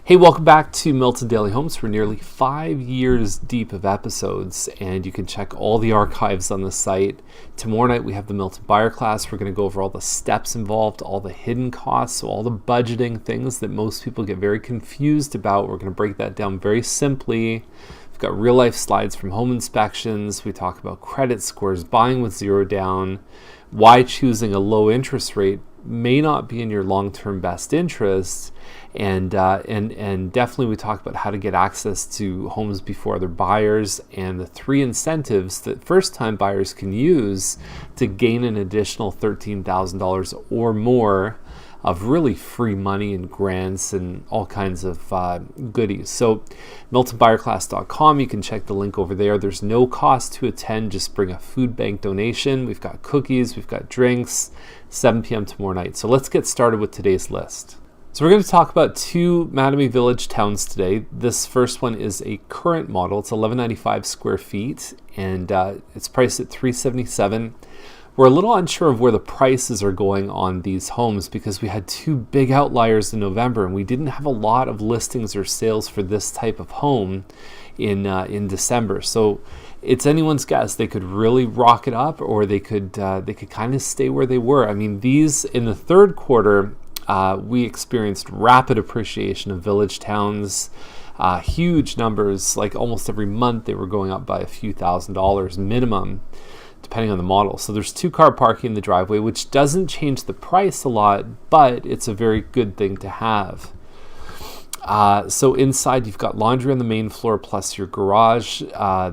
Hey, welcome back to Milton Daily Homes. We're nearly 5 years deep of episodes, and you can check all the archives on the site. Tomorrow night we have the Milton buyer class. We're going to go over all the steps involved, all the hidden costs, so all the budgeting things that most people get very confused about. We're going to break that down very simply. We've got real life slides from home inspections. We talk about credit scores, buying with zero down, why choosing a low interest rate may not be in your long-term best interest, and definitely we talk about how to get access to homes before other buyers and the 3 incentives that first-time buyers can use to gain an additional $13,000 or more of really free money and grants and all kinds of goodies. So miltonbuyerclass.com, you can check the link over there. There's no cost to attend, just bring a food bank donation. We've got cookies, we've got drinks, 7 p.m. tomorrow night. So let's get started with today's list. So we're going to talk about 2 Mattamy Village towns today. This first one is a current model. It's 1195 square feet, and it's priced at $377,000. We're a little unsure of where the prices are going on these homes because we had 2 big outliers in November, and we didn't have a lot of listings or sales for this type of home in December. So it's anyone's guess. They could really rock it up, or they could kind of stay where they were. I mean, these in the third quarter, we experienced rapid appreciation of village towns. Huge numbers, like almost every month they were going up by a few $1,000s minimum, depending on the model. So there's 2-car parking in the driveway, which doesn't change the price a lot, but it's a very good thing to have. So inside you've got laundry on the main floor plus your garage.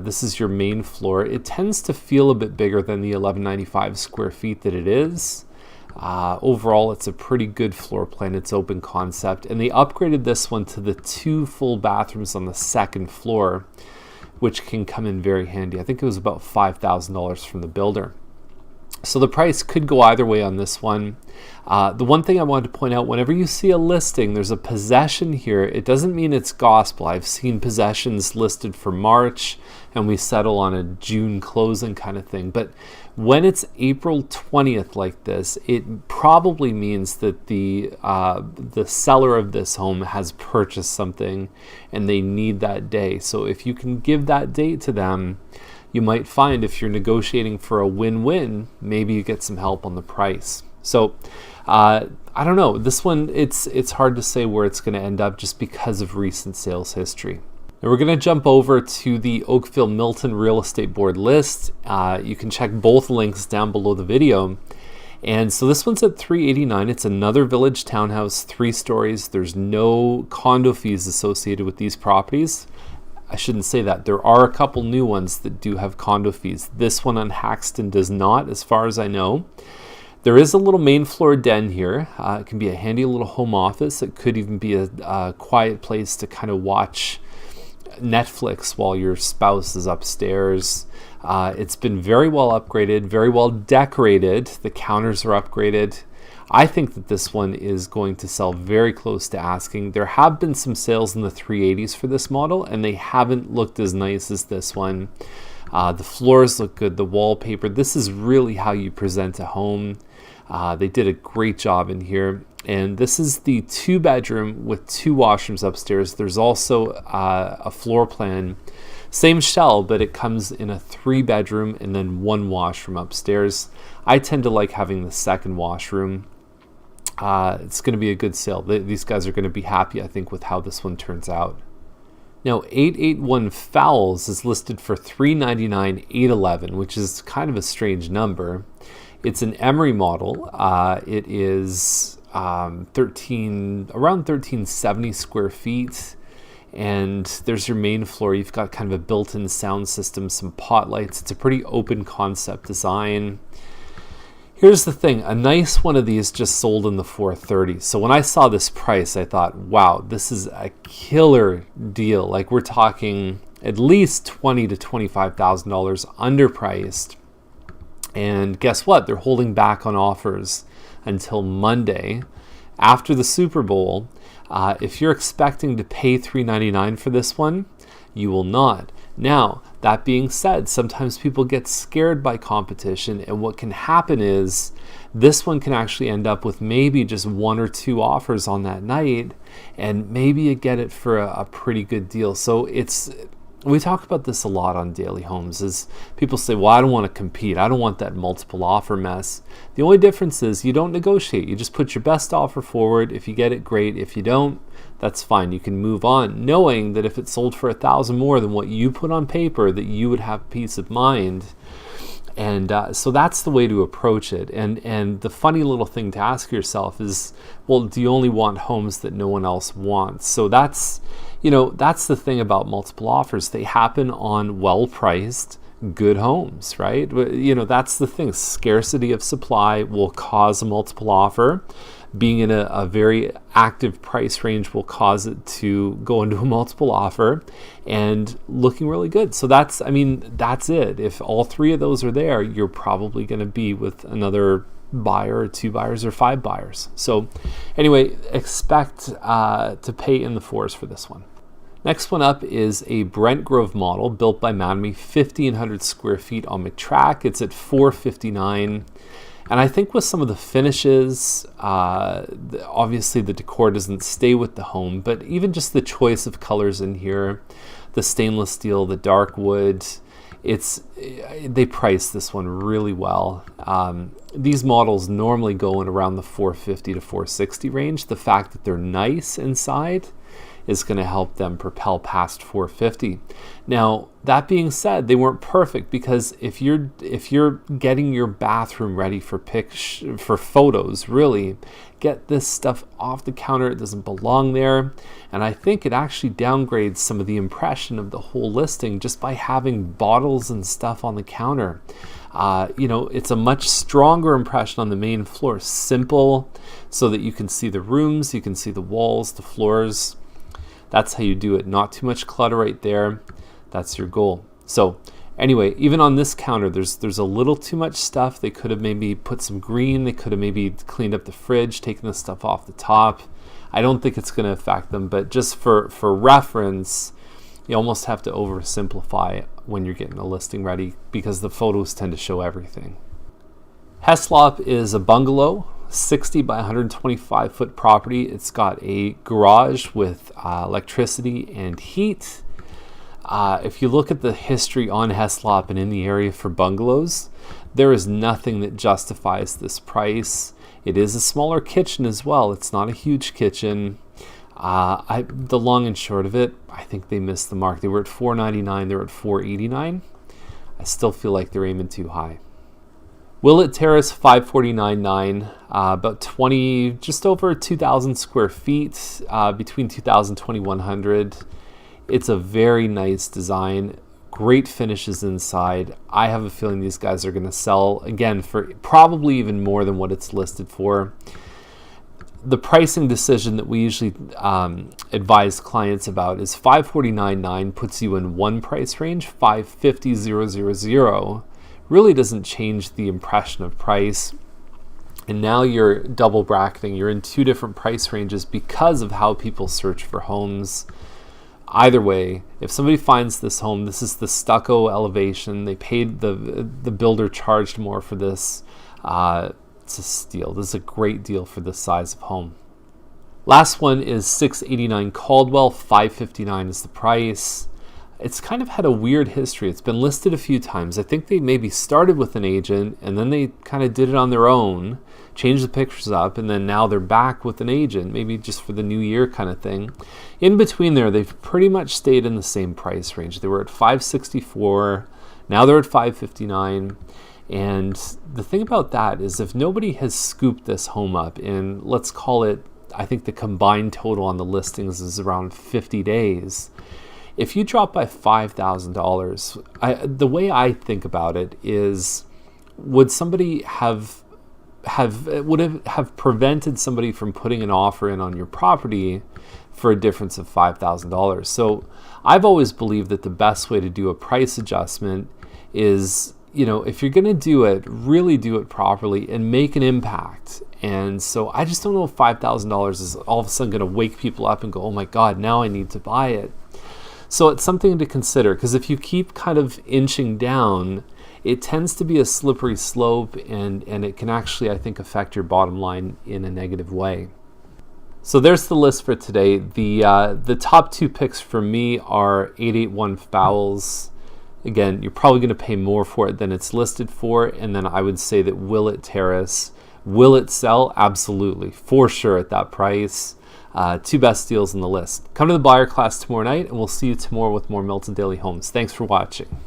This is your main floor. It tends to feel a bit bigger than the 1195 square feet that it is. Overall, it's a pretty good floor plan. It's open concept, and they upgraded this one to the 2 full bathrooms on the second floor, which can come in very handy. I think it was about $5,000 from the builder. So the price could go either way on this one. The one thing I wanted to point out, whenever you see a listing, there's a possession here. It doesn't mean it's gospel. I've seen possessions listed for March, and we settle on a June closing kind of thing. But when it's April 20th like this, it probably means that the seller of this home has purchased something and they need that day. So if you can give that date to them, you might find if you're negotiating for a win-win, maybe you get some help on the price. So I don't know. This one, it's hard to say where it's going to end up just because of recent sales history. Now we're going to jump over to the Oakville Milton Real Estate Board list. You can check both links down below the video. And so this one's at $389,000. It's another village townhouse, 3 stories. There's no condo fees associated with these properties. I shouldn't say that. There are a couple new ones that do have condo fees. This one on Haxton does not, as far as I know. There is a little main floor den here. It can be a handy little home office. It could even be a quiet place to kind of watch Netflix while your spouse is upstairs. It's been very well upgraded, very well decorated. The counters are upgraded. I think that this one is going to sell very close to asking. There have been some sales in the 380s for this model, and they haven't looked as nice as this one. The floors look good, the wallpaper. This is really how you present a home. They did a great job in here. And this is the 2-bedroom with 2 washrooms upstairs. There's also a floor plan, same shell, but it comes in a 3-bedroom and then 1 washroom upstairs. I tend to like having the second washroom. It's going to be a good sale. These guys are going to be happy, I think, with how this one turns out. Now, 881 Fowles is listed for $399,811, which is kind of a strange number. It's an Emery model. It is around 1370 square feet, and there's your main floor. You've got kind of a built-in sound system, some pot lights. It's a pretty open concept design. Here's the thing, a nice one of these just sold in the 430. So when I saw this price, I thought, wow, this is a killer deal. Like, we're talking at least $20,000 to $25,000 underpriced. And guess what? They're holding back on offers until Monday after the Super Bowl. If you're expecting to pay $399 for this one, you will not. Now, that being said, sometimes people get scared by competition, and what can happen is this one can actually end up with maybe just 1 or 2 offers on that night, and maybe you get it for a pretty good deal. So we talk about this a lot on Daily Homes, is people say, well, I don't want to compete. I don't want that multiple offer mess. The only difference is you don't negotiate. You just put your best offer forward. If you get it, great. If you don't, that's fine. You can move on, knowing that if it sold for $1,000 more than what you put on paper, that you would have peace of mind. And so that's the way to approach it. And the funny little thing to ask yourself is, well, do you only want homes that no one else wants? So that's the thing about multiple offers. They happen on well-priced, good homes, right? That's the thing. Scarcity of supply will cause a multiple offer. Being in a very active price range will cause it to go into a multiple offer and looking really good. So that's it. If all 3 of those are there, you're probably going to be with another buyer or 2 buyers or 5 buyers. So anyway, expect to pay in the 4s for this one. Next one up is a Brent Grove model built by Mattamy, 1,500 square feet on McTrack. It's at $459. And I think with some of the finishes, obviously the decor doesn't stay with the home, but even just the choice of colors in here, the stainless steel, the dark wood, they price this one really well. These models normally go in around the $450 to $460 range. The fact that they're nice inside is going to help them propel past $450. Now, that being said, they weren't perfect, because if you're getting your bathroom ready for photos, really get this stuff off the counter. It doesn't belong there, and I think it actually downgrades some of the impression of the whole listing just by having bottles and stuff on the counter. It's a much stronger impression on the main floor. Simple, so that you can see the rooms, you can see the walls, the floors. That's how you do it. Not too much clutter right there. That's your goal. So anyway, even on this counter, there's a little too much stuff. They could have maybe put some green. They could have maybe cleaned up the fridge, taken the stuff off the top. I don't think it's going to affect them, but just for reference, you almost have to oversimplify when you're getting a listing ready, because the photos tend to show everything. Helenslop is a bungalow, 60 by 125 foot property. It's got a garage with electricity and heat. If you look at the history on Helenslop and in the area for bungalows, there is nothing that justifies this price. It is a smaller kitchen as well. It's not a huge kitchen. The long and short of it, I think they missed the mark. They were at $499. They're at $489. I still feel like they're aiming too high. Willet Terrace, $549.9, about just over 2,000 square feet, between 2,000 and 2,100. It's a very nice design, great finishes inside. I have a feeling these guys are going to sell, again, for probably even more than what it's listed for. The pricing decision that we usually advise clients about is $549.9 puts you in one price range, $550,000 really doesn't change the impression of price. And now you're double bracketing. You're in 2 different price ranges because of how people search for homes. Either way, if somebody finds this home, this is the stucco elevation. They paid, the builder charged more for this. It's a steal. This is a great deal for this size of home. Last one is 689 Caldwell, $559 is the price. It's kind of had a weird history. It's been listed a few times. I think they maybe started with an agent and then they kind of did it on their own, changed the pictures up, and then now they're back with an agent, maybe just for the new year kind of thing. In between there, they've pretty much stayed in the same price range. They were at $564, now they're at $559. And the thing about that is, if nobody has scooped this home up in, let's call it, I think the combined total on the listings is around 50 days. If you drop by $5,000, the way I think about it is, would somebody have prevented somebody from putting an offer in on your property for a difference of $5,000? So I've always believed that the best way to do a price adjustment is, if you're going to do it, really do it properly and make an impact. And so I just don't know if $5,000 is all of a sudden going to wake people up and go, oh my God, now I need to buy it. So it's something to consider, because if you keep kind of inching down, it tends to be a slippery slope, and it can actually, I think, affect your bottom line in a negative way. So there's the list for today. The top 2 picks for me are 881 Fowles. Again, you're probably going to pay more for it than it's listed for. And then I would say that Willett Terrace. Will it sell? Absolutely. For sure at that price. 2 best deals on the list. Come to the buyer class tomorrow night, and we'll see you tomorrow with more Milton Daily Homes. Thanks for watching.